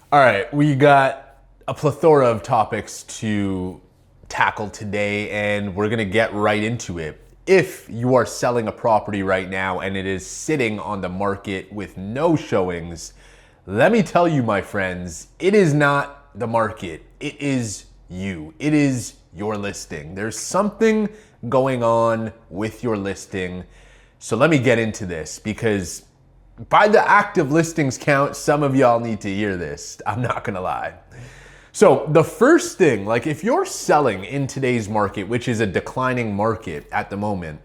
All right, we got a plethora of topics to tackle today, and we're gonna get right into it. If you are selling a property right now and it is sitting on the market with no showings, let me tell you, my friends, it is not the market, it is you. It is your listing. There's something going on with your listing. So let me get into this because by the active listings count, some of y'all need to hear this. I'm not gonna lie. So the first thing, like if you're selling in today's market, which is a declining market at the moment,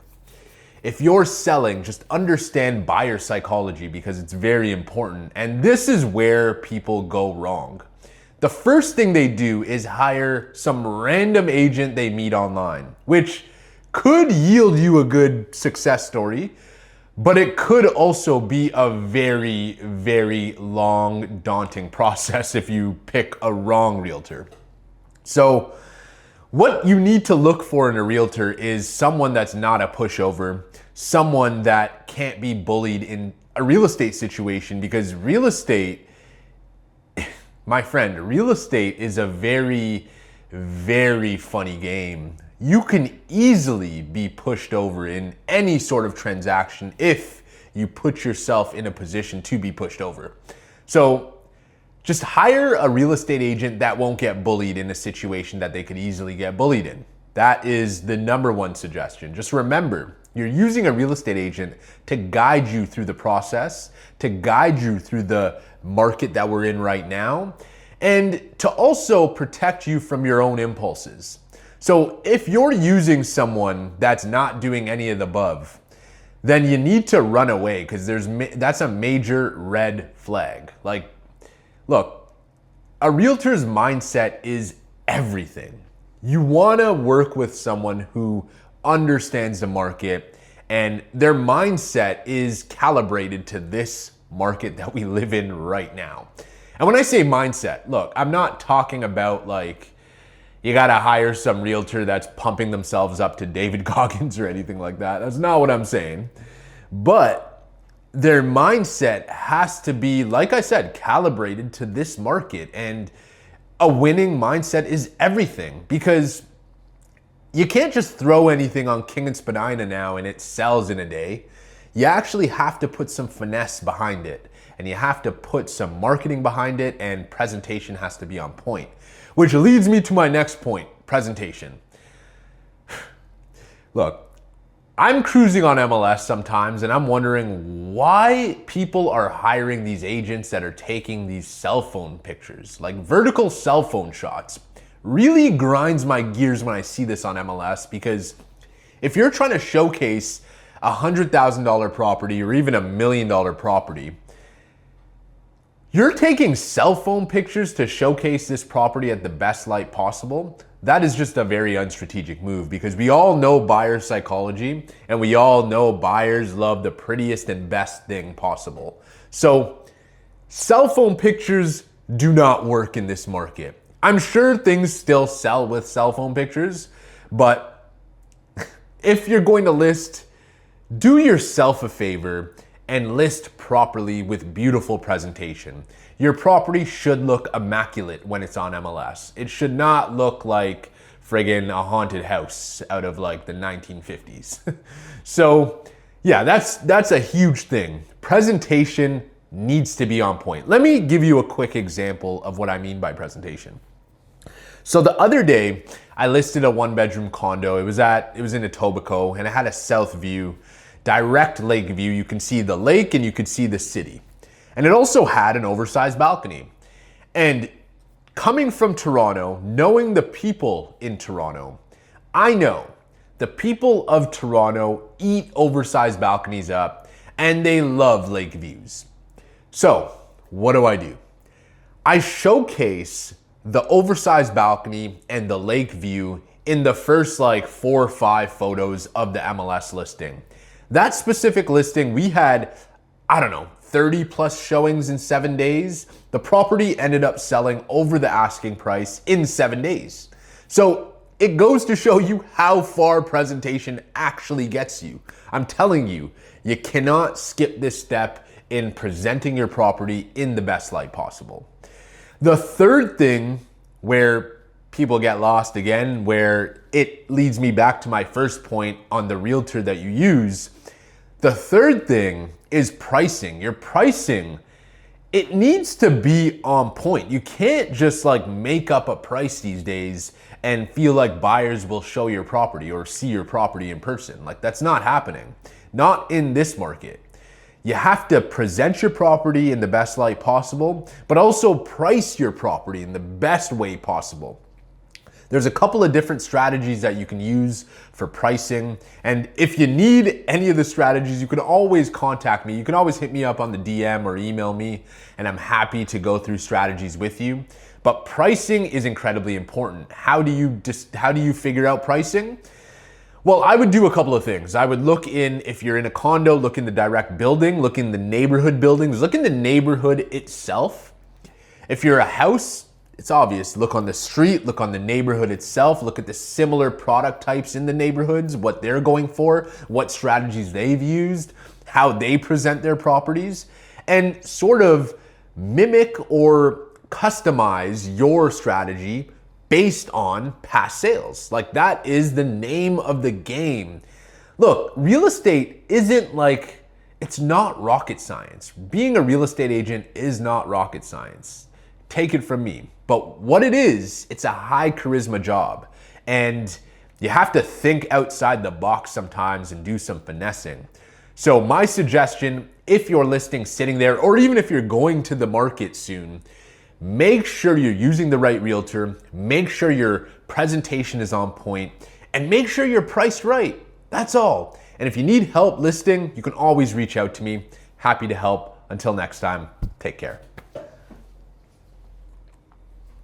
if you're selling, just understand buyer psychology because it's very important. And this is where people go wrong. The first thing they do is hire some random agent they meet online, which could yield you a good success story, but it could also be a very, very long, daunting process if you pick a wrong realtor. So what you need to look for in a realtor is someone that's not a pushover, someone that can't be bullied in a real estate situation, because real estate, my friend, real estate is a very, very funny game. You can easily be pushed over in any sort of transaction if you put yourself in a position to be pushed over. So just hire a real estate agent that won't get bullied in a situation that they could easily get bullied in. That is the number one suggestion. Just remember, you're using a real estate agent to guide you through the process, to guide you through the market that we're in right now, and to also protect you from your own impulses. So if you're using someone that's not doing any of the above, then you need to run away because that's a major red flag. Like, look, a realtor's mindset is everything. You want to work with someone who understands the market and their mindset is calibrated to this market that we live in right now. And when I say mindset, look, I'm not talking about like, you gotta hire some realtor that's pumping themselves up to David Goggins or anything like that. That's not what I'm saying. But their mindset has to be, like I said, calibrated to this market. And a winning mindset is everything because you can't just throw anything on King and Spadina now and it sells in a day. You actually have to put some finesse behind it. And you have to put some marketing behind it, and presentation has to be on point. Which leads me to my next point, presentation. Look, I'm cruising on MLS sometimes and I'm wondering why people are hiring these agents that are taking these cell phone pictures, like vertical cell phone shots. Really grinds my gears when I see this on MLS because if you're trying to showcase a $100,000 property or even $1 million property, you're taking cell phone pictures to showcase this property at the best light possible. That is just a very unstrategic move because we all know buyer psychology and we all know buyers love the prettiest and best thing possible. So cell phone pictures do not work in this market. I'm sure things still sell with cell phone pictures, but if you're going to list, do yourself a favor and list properly with beautiful presentation. Your property should look immaculate when it's on MLS. It should not look like friggin' a haunted house out of like the 1950s. So yeah, that's a huge thing. Presentation needs to be on point. Let me give you a quick example of what I mean by presentation. So the other day, I listed a 1-bedroom condo. It was in Etobicoke and it had a south view, direct lake view. You can see the lake and you could see the city. And it also had an oversized balcony. And coming from Toronto, knowing the people in Toronto, I know the people of Toronto eat oversized balconies up and they love lake views. So what do? I showcase the oversized balcony and the lake view in the first like 4 or 5 photos of the MLS listing. That specific listing, we had, 30 plus showings in 7 days. The property ended up selling over the asking price in 7 days. So it goes to show you how far presentation actually gets you. I'm telling you, you cannot skip this step in presenting your property in the best light possible. The third thing where people get lost again, where it leads me back to my first point on the realtor that you use. The third thing is pricing. Your pricing, it needs to be on point. You can't just like make up a price these days and feel like buyers will show your property or see your property in person. Like that's not happening. Not in this market. You have to present your property in the best light possible, but also price your property in the best way possible. There's a couple of different strategies that you can use for pricing. And if you need any of the strategies, you can always contact me. You can always hit me up on the DM or email me, and I'm happy to go through strategies with you. But pricing is incredibly important. How do you figure out pricing? Well, I would do a couple of things. I would look in, if you're in a condo, look in the direct building, look in the neighborhood buildings, look in the neighborhood itself. If you're a house, it's obvious. Look on the street, look on the neighborhood itself, look at the similar product types in the neighborhoods, what they're going for, what strategies they've used, how they present their properties, and sort of mimic or customize your strategy based on past sales. Like that is the name of the game. Look, real estate isn't like, it's not rocket science. Being a real estate agent is not rocket science. Take it from me. But what it is, it's a high charisma job. And you have to think outside the box sometimes and do some finessing. So my suggestion, if your listing's sitting there, or even if you're going to the market soon, make sure you're using the right realtor, make sure your presentation is on point, and make sure you're priced right. That's all. And if you need help listing, you can always reach out to me. Happy to help. Until next time, take care.